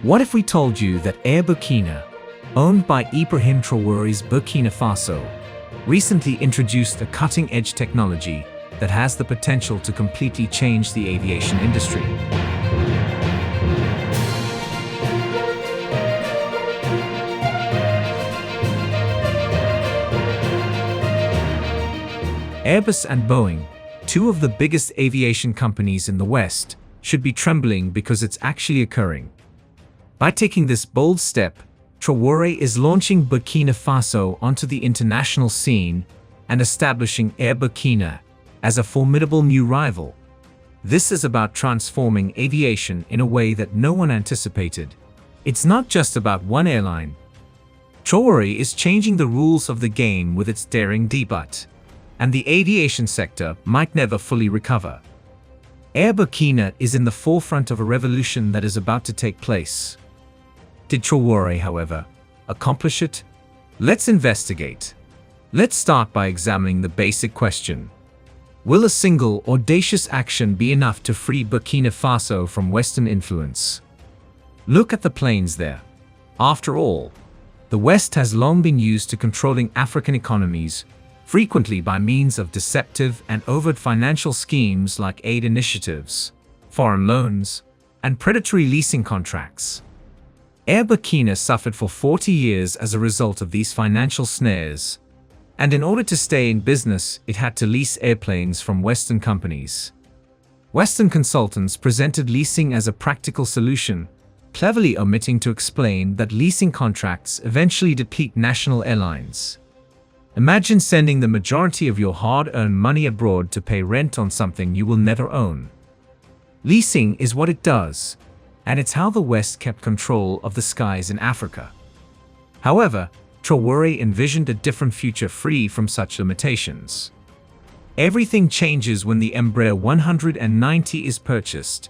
What if we told you that Air Burkina, owned by Ibrahim Traore's Burkina Faso, recently introduced a cutting-edge technology that has the potential to completely change the aviation industry? Airbus and Boeing, two of the biggest aviation companies in the West, should be trembling because it's actually occurring. By taking this bold step, Traoré is launching Burkina Faso onto the international scene and establishing Air Burkina as a formidable new rival. This is about transforming aviation in a way that no one anticipated. It's not just about one airline. Traoré is changing the rules of the game with its daring debut, and the aviation sector might never fully recover. Air Burkina is in the forefront of a revolution that is about to take place. Did Traoré, however, accomplish it? Let's investigate. Let's start by examining the basic question. Will a single audacious action be enough to free Burkina Faso from Western influence? Look at the planes there. After all, the West has long been used to controlling African economies, frequently by means of deceptive and overt financial schemes like aid initiatives, foreign loans, and predatory leasing contracts. Air Burkina suffered for 40 years as a result of these financial snares, and in order to stay in business, it had to lease airplanes from Western companies. Western consultants presented leasing as a practical solution, cleverly omitting to explain that leasing contracts eventually deplete national airlines. Imagine sending the majority of your hard-earned money abroad to pay rent on something you will never own. Leasing is what it does, and it's how the West kept control of the skies in Africa. However, Traoré envisioned a different future free from such limitations. Everything changes when the Embraer 190 is purchased.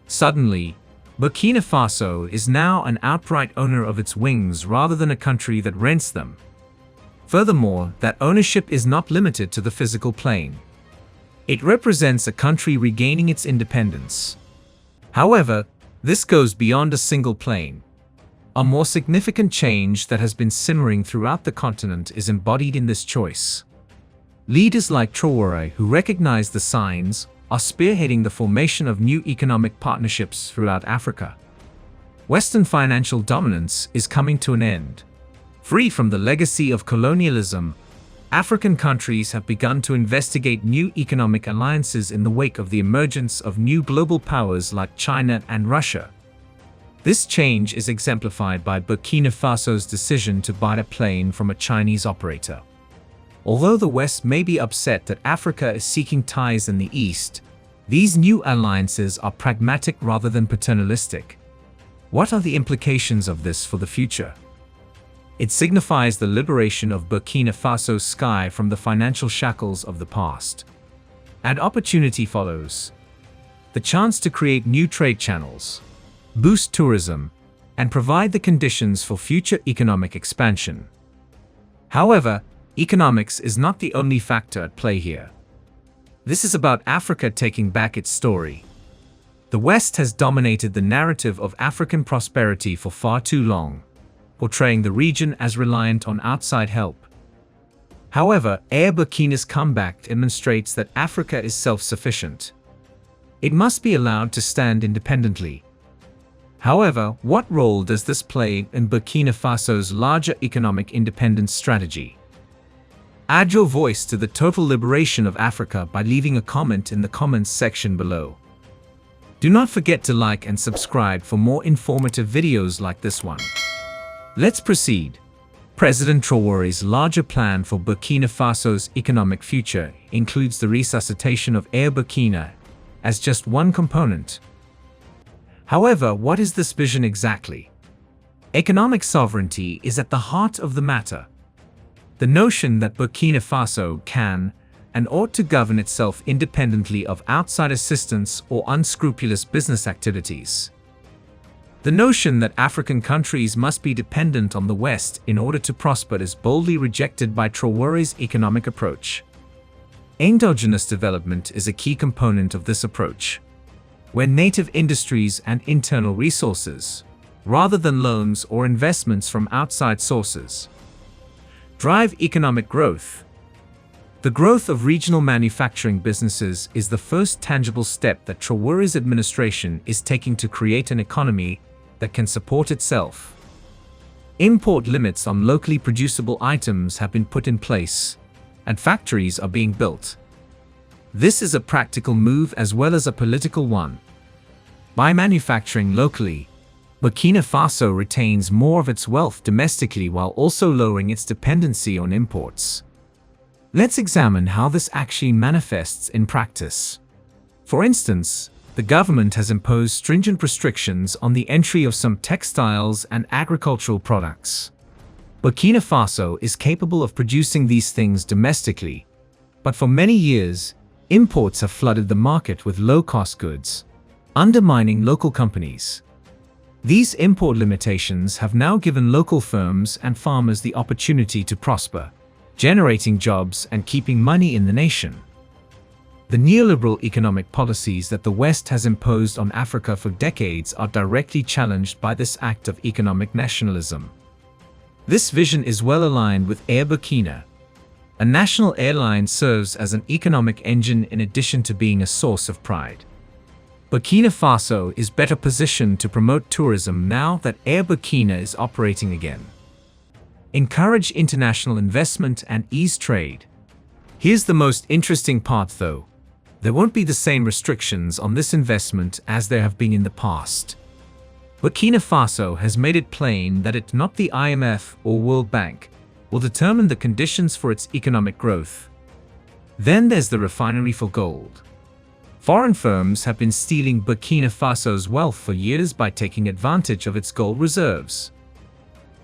Suddenly, Burkina Faso is now an outright owner of its wings rather than a country that rents them. Furthermore, that ownership is not limited to the physical plane. It represents a country regaining its independence. However, this goes beyond a single plane. A more significant change that has been simmering throughout the continent is embodied in this choice. Leaders like Traoré, who recognize the signs, are spearheading the formation of new economic partnerships throughout Africa. Western financial dominance is coming to an end. Free from the legacy of colonialism, African countries have begun to investigate new economic alliances in the wake of the emergence of new global powers like China and Russia. This change is exemplified by Burkina Faso's decision to buy a plane from a Chinese operator. Although the West may be upset that Africa is seeking ties in the East, these new alliances are pragmatic rather than paternalistic. What are the implications of this for the future? It signifies the liberation of Burkina Faso's sky from the financial shackles of the past. And opportunity follows. The chance to create new trade channels, boost tourism, and provide the conditions for future economic expansion. However, economics is not the only factor at play here. This is about Africa taking back its story. The West has dominated the narrative of African prosperity for far too long, portraying the region as reliant on outside help. However, Air Burkina's comeback demonstrates that Africa is self-sufficient. It must be allowed to stand independently. However, what role does this play in Burkina Faso's larger economic independence strategy? Add your voice to the total liberation of Africa by leaving a comment in the comments section below. Do not forget to like and subscribe for more informative videos like this one. Let's proceed. President Traoré's larger plan for Burkina Faso's economic future includes the resuscitation of Air Burkina as just one component. However, what is this vision exactly? Economic sovereignty is at the heart of the matter. The notion that Burkina Faso can and ought to govern itself independently of outside assistance or unscrupulous business activities. The notion that African countries must be dependent on the West in order to prosper is boldly rejected by Traoré's economic approach. Endogenous development is a key component of this approach, where native industries and internal resources, rather than loans or investments from outside sources. Drive economic growth. The growth of regional manufacturing businesses is the first tangible step that Traoré's administration is taking to create an economy that can support itself. Import limits on locally producible items have been put in place, and factories are being built. This is a practical move as well as a political one. By manufacturing locally, Burkina Faso retains more of its wealth domestically while also lowering its dependency on imports. Let's examine how this actually manifests in practice. For instance, the government has imposed stringent restrictions on the entry of some textiles and agricultural products. Burkina Faso is capable of producing these things domestically, but for many years, imports have flooded the market with low-cost goods, undermining local companies. These import limitations have now given local firms and farmers the opportunity to prosper, generating jobs and keeping money in the nation. The neoliberal economic policies that the West has imposed on Africa for decades are directly challenged by this act of economic nationalism. This vision is well aligned with Air Burkina. A national airline serves as an economic engine in addition to being a source of pride. Burkina Faso is better positioned to promote tourism now that Air Burkina is operating again. Encourage international investment and ease trade. Here's the most interesting part though. There won't be the same restrictions on this investment as there have been in the past. Burkina Faso has made it plain that it, not the IMF or World Bank, will determine the conditions for its economic growth. Then there's the refinery for gold. Foreign firms have been stealing Burkina Faso's wealth for years by taking advantage of its gold reserves.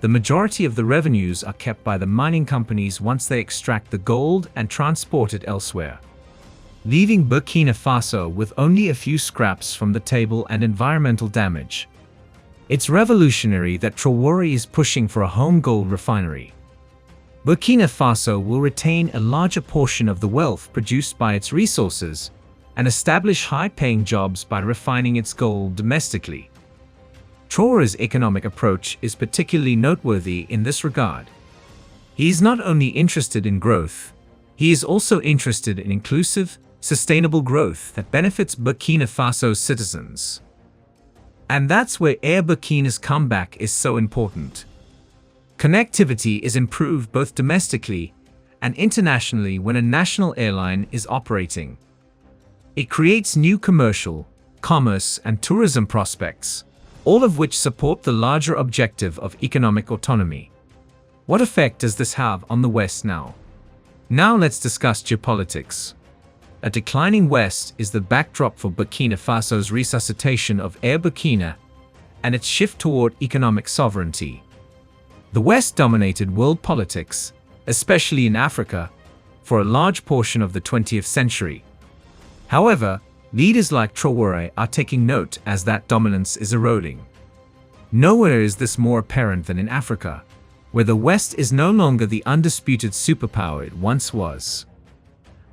The majority of the revenues are kept by the mining companies once they extract the gold and transport it elsewhere, leaving Burkina Faso with only a few scraps from the table and environmental damage. It's revolutionary that Traoré is pushing for a home gold refinery. Burkina Faso will retain a larger portion of the wealth produced by its resources and establish high-paying jobs by refining its gold domestically. Traoré's economic approach is particularly noteworthy in this regard. He is not only interested in growth, he is also interested in inclusive, sustainable growth that benefits Burkina Faso's citizens. And that's where Air Burkina's comeback is so important. Connectivity is improved both domestically and internationally when a national airline is operating. It creates new commercial, commerce, and tourism prospects, all of which support the larger objective of economic autonomy. What effect does this have on the West now? Now let's discuss geopolitics. A declining West is the backdrop for Burkina Faso's resuscitation of Air Burkina and its shift toward economic sovereignty. The West dominated world politics, especially in Africa, for a large portion of the 20th century. However, leaders like Traoré are taking note as that dominance is eroding. Nowhere is this more apparent than in Africa, where the West is no longer the undisputed superpower it once was.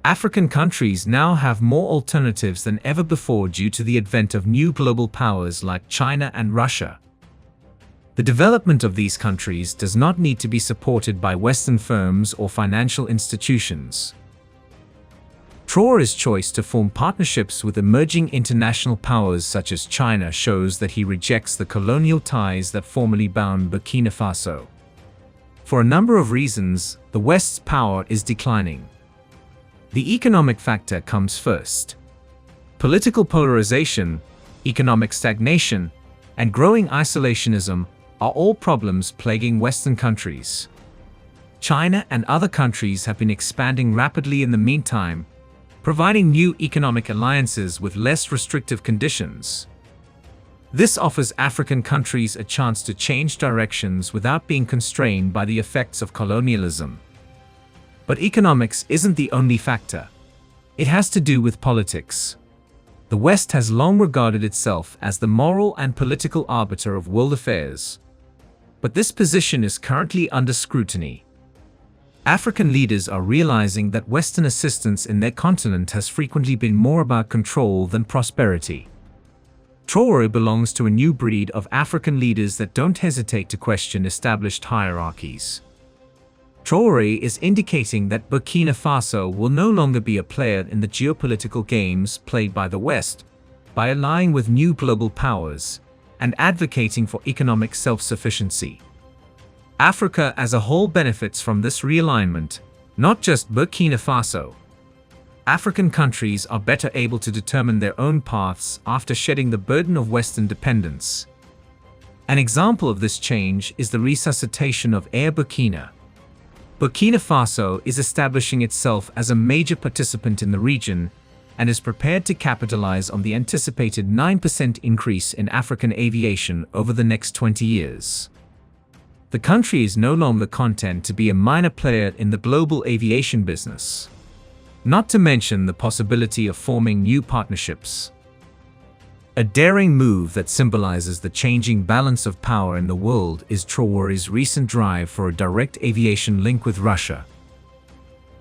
African countries now have more alternatives than ever before due to the advent of new global powers like China and Russia. The development of these countries does not need to be supported by Western firms or financial institutions. Traoré's choice to form partnerships with emerging international powers such as China shows that he rejects the colonial ties that formerly bound Burkina Faso. For a number of reasons, the West's power is declining. The economic factor comes first. Political polarization, economic stagnation, and growing isolationism are all problems plaguing Western countries. China and other countries have been expanding rapidly in the meantime, providing new economic alliances with less restrictive conditions. This offers African countries a chance to change directions without being constrained by the effects of colonialism. But economics isn't the only factor. It has to do with politics. The West has long regarded itself as the moral and political arbiter of world affairs. But this position is currently under scrutiny. African leaders are realizing that Western assistance in their continent has frequently been more about control than prosperity. Traoré belongs to a new breed of African leaders that don't hesitate to question established hierarchies. Traoré is indicating that Burkina Faso will no longer be a player in the geopolitical games played by the West, by allying with new global powers and advocating for economic self-sufficiency. Africa as a whole benefits from this realignment, not just Burkina Faso. African countries are better able to determine their own paths after shedding the burden of Western dependence. An example of this change is the resuscitation of Air Burkina. Burkina Faso is establishing itself as a major participant in the region and is prepared to capitalize on the anticipated 9% increase in African aviation over the next 20 years. The country is no longer content to be a minor player in the global aviation business. Not to mention the possibility of forming new partnerships. A daring move that symbolizes the changing balance of power in the world is Traoré's recent drive for a direct aviation link with Russia.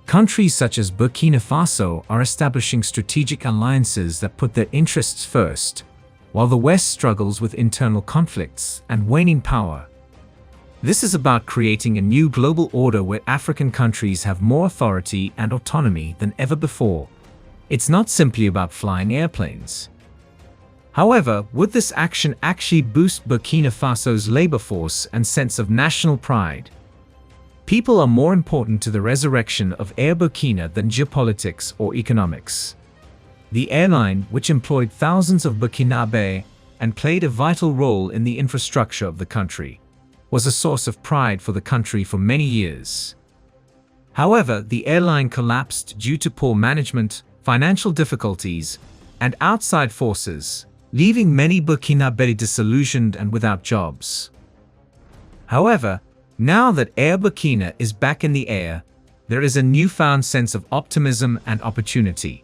Countries such as Burkina Faso are establishing strategic alliances that put their interests first, while the West struggles with internal conflicts and waning power. This is about creating a new global order where African countries have more authority and autonomy than ever before. It's not simply about flying airplanes. However, would this action actually boost Burkina Faso's labor force and sense of national pride? People are more important to the resurrection of Air Burkina than geopolitics or economics. The airline, which employed thousands of Burkinabé and played a vital role in the infrastructure of the country, was a source of pride for the country for many years. However, the airline collapsed due to poor management, financial difficulties, and outside forces, leaving many Burkinabé disillusioned and without jobs. However, now that Air Burkina is back in the air, there is a newfound sense of optimism and opportunity.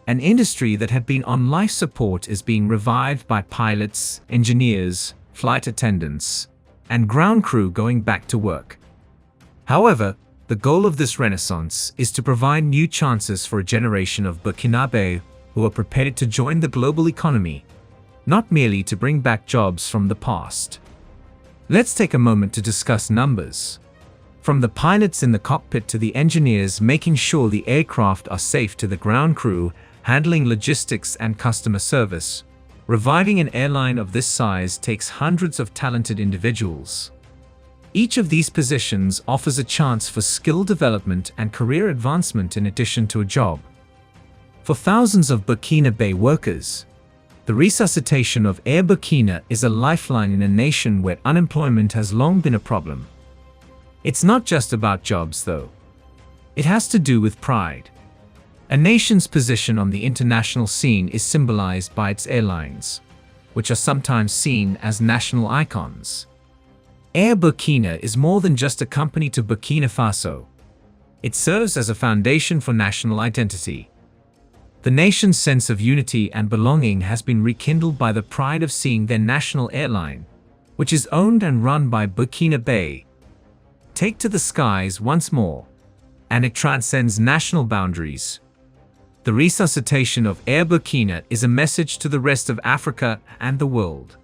An industry that had been on life support is being revived by pilots, engineers, flight attendants, and ground crew going back to work. However, the goal of this renaissance is to provide new chances for a generation of Burkinabé who are prepared to join the global economy, not merely to bring back jobs from the past. Let's take a moment to discuss numbers. From the pilots in the cockpit to the engineers making sure the aircraft are safe to the ground crew handling logistics and customer service, reviving an airline of this size takes hundreds of talented individuals. Each of these positions offers a chance for skill development and career advancement in addition to a job. For thousands of Burkina workers, the resuscitation of Air Burkina is a lifeline in a nation where unemployment has long been a problem. It's not just about jobs, though. It has to do with pride. A nation's position on the international scene is symbolized by its airlines, which are sometimes seen as national icons. Air Burkina is more than just a company to Burkina Faso. It serves as a foundation for national identity. The nation's sense of unity and belonging has been rekindled by the pride of seeing their national airline, which is owned and run by Burkina, take to the skies once more, and it transcends national boundaries. The resuscitation of Air Burkina is a message to the rest of Africa and the world.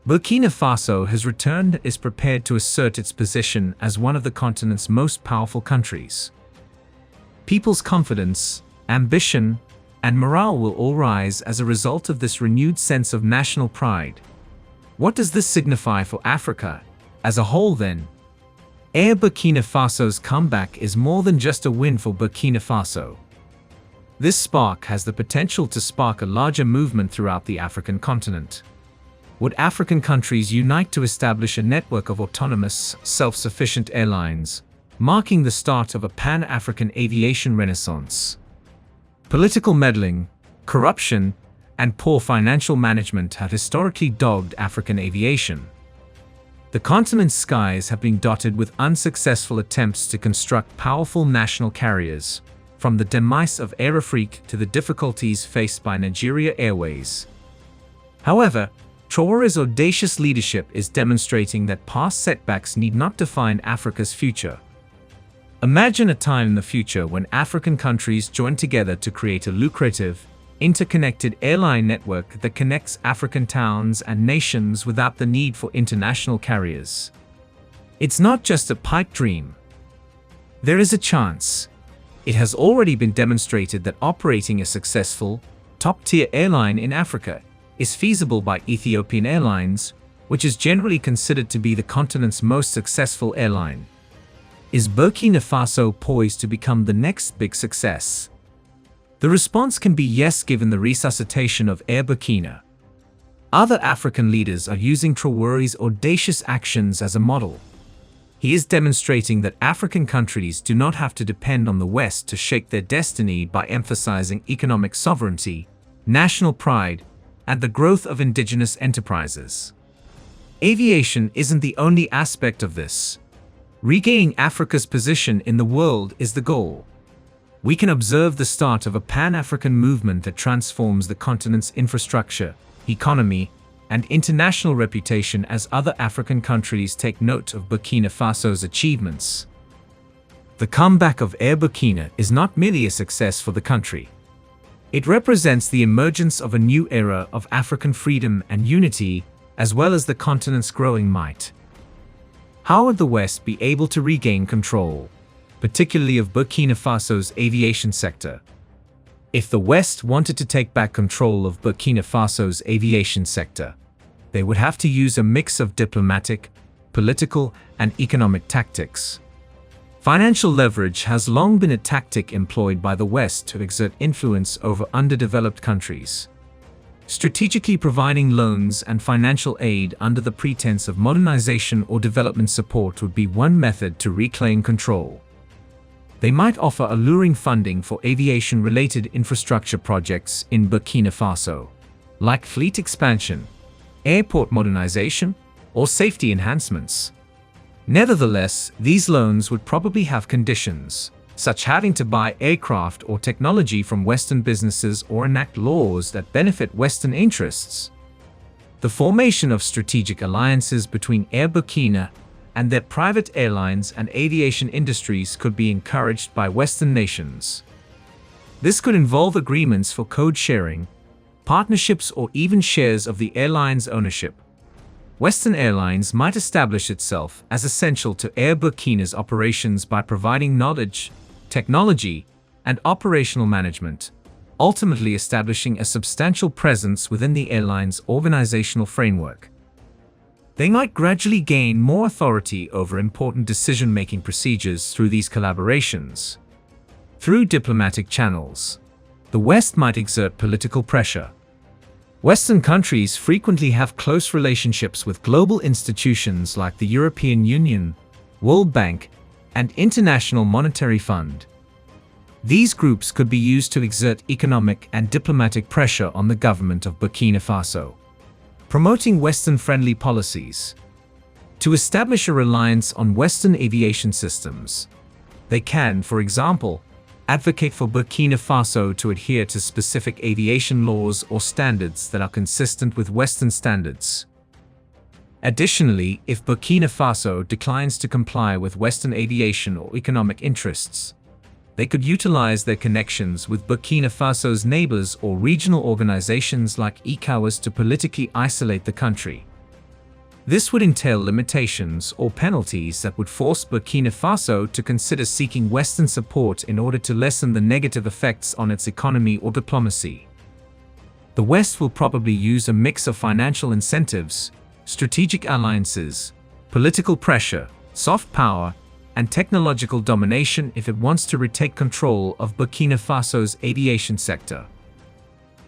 Burkina Faso has returned and is prepared to assert its position as one of the continent's most powerful countries. People's confidence, ambition, and morale will all rise as a result of this renewed sense of national pride. What does this signify for Africa as a whole then? Air Burkina Faso's comeback is more than just a win for Burkina Faso. This spark has the potential to spark a larger movement throughout the African continent. Would African countries unite to establish a network of autonomous, self-sufficient airlines, marking the start of a pan-African aviation renaissance? Political meddling, corruption, and poor financial management have historically dogged African aviation. The continent's skies have been dotted with unsuccessful attempts to construct powerful national carriers, from the demise of Air Afrique to the difficulties faced by Nigeria Airways. However, Traoré's audacious leadership is demonstrating that past setbacks need not define Africa's future. Imagine a time in the future when African countries join together to create a lucrative, interconnected airline network that connects African towns and nations without the need for international carriers. It's not just a pipe dream. There is a chance. It has already been demonstrated that operating a successful, top-tier airline in Africa is feasible by Ethiopian Airlines, which is generally considered to be the continent's most successful airline. Is Burkina Faso poised to become the next big success? The response can be yes, given the resuscitation of Air Burkina. Other African leaders are using Traoré's audacious actions as a model. He is demonstrating that African countries do not have to depend on the West to shape their destiny by emphasizing economic sovereignty, national pride, and the growth of indigenous enterprises. Aviation isn't the only aspect of this. Regaining Africa's position in the world is the goal. We can observe the start of a Pan-African movement that transforms the continent's infrastructure, economy, and international reputation as other African countries take note of Burkina Faso's achievements. The comeback of Air Burkina is not merely a success for the country. It represents the emergence of a new era of African freedom and unity, as well as the continent's growing might. How would the West be able to regain control, particularly of Burkina Faso's aviation sector? If the West wanted to take back control of Burkina Faso's aviation sector, they would have to use a mix of diplomatic, political, and economic tactics. Financial leverage has long been a tactic employed by the West to exert influence over underdeveloped countries. Strategically providing loans and financial aid under the pretense of modernization or development support would be one method to reclaim control. They might offer alluring funding for aviation-related infrastructure projects in Burkina Faso, like fleet expansion, airport modernization, or safety enhancements. Nevertheless, these loans would probably have conditions, such having to buy aircraft or technology from Western businesses or enact laws that benefit Western interests. The formation of strategic alliances between Air Burkina and their private airlines and aviation industries could be encouraged by Western nations. This could involve agreements for code sharing, partnerships, or even shares of the airline's ownership. Western Airlines might establish itself as essential to Air Burkina's operations by providing knowledge, technology, and operational management, ultimately establishing a substantial presence within the airline's organizational framework. They might gradually gain more authority over important decision-making procedures through these collaborations. Through diplomatic channels, the West might exert political pressure. Western countries frequently have close relationships with global institutions like the European Union, World Bank, and International Monetary Fund. These groups could be used to exert economic and diplomatic pressure on the government of Burkina Faso, promoting Western-friendly policies. To establish a reliance on Western aviation systems, they can, for example, advocate for Burkina Faso to adhere to specific aviation laws or standards that are consistent with Western standards. Additionally, if Burkina Faso declines to comply with Western aviation or economic interests, they could utilize their connections with Burkina Faso's neighbors or regional organizations like ECOWAS to politically isolate the country. This would entail limitations or penalties that would force Burkina Faso to consider seeking Western support in order to lessen the negative effects on its economy or diplomacy. The West will probably use a mix of financial incentives, strategic alliances, political pressure, soft power, and technological domination if it wants to retake control of Burkina Faso's aviation sector.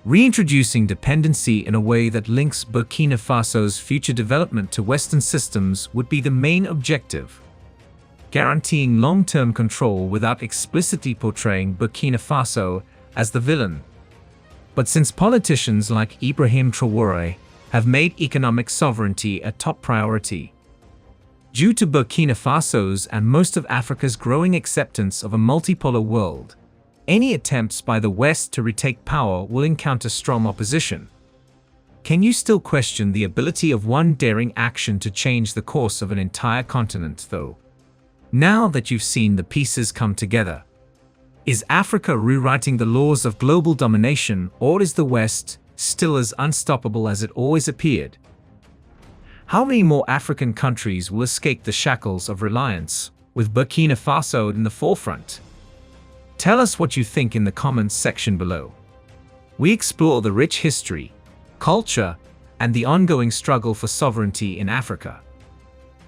Reintroducing dependency in a way that links Burkina Faso's future development to Western systems would be the main objective, guaranteeing long-term control without explicitly portraying Burkina Faso as the villain. But since politicians like Ibrahim Traore have made economic sovereignty a top priority, due to Burkina Faso's and most of Africa's growing acceptance of a multipolar world, any attempts by the West to retake power will encounter strong opposition. Can you still question the ability of one daring action to change the course of an entire continent, though? Now that you've seen the pieces come together, Is Africa rewriting the laws of global domination, or is the West still as unstoppable as it always appeared? How many more African countries will escape the shackles of reliance, with Burkina Faso in the forefront? Tell us what you think in the comments section below. We explore the rich history, culture, and the ongoing struggle for sovereignty in Africa.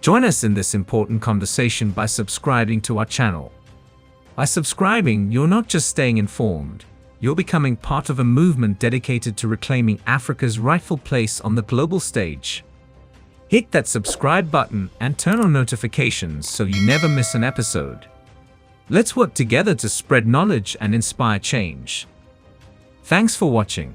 Join us in this important conversation by subscribing to our channel. By subscribing, you're not just staying informed, you're becoming part of a movement dedicated to reclaiming Africa's rightful place on the global stage. Hit that subscribe button and turn on notifications so you never miss an episode. Let's work together to spread knowledge and inspire change. Thanks for watching.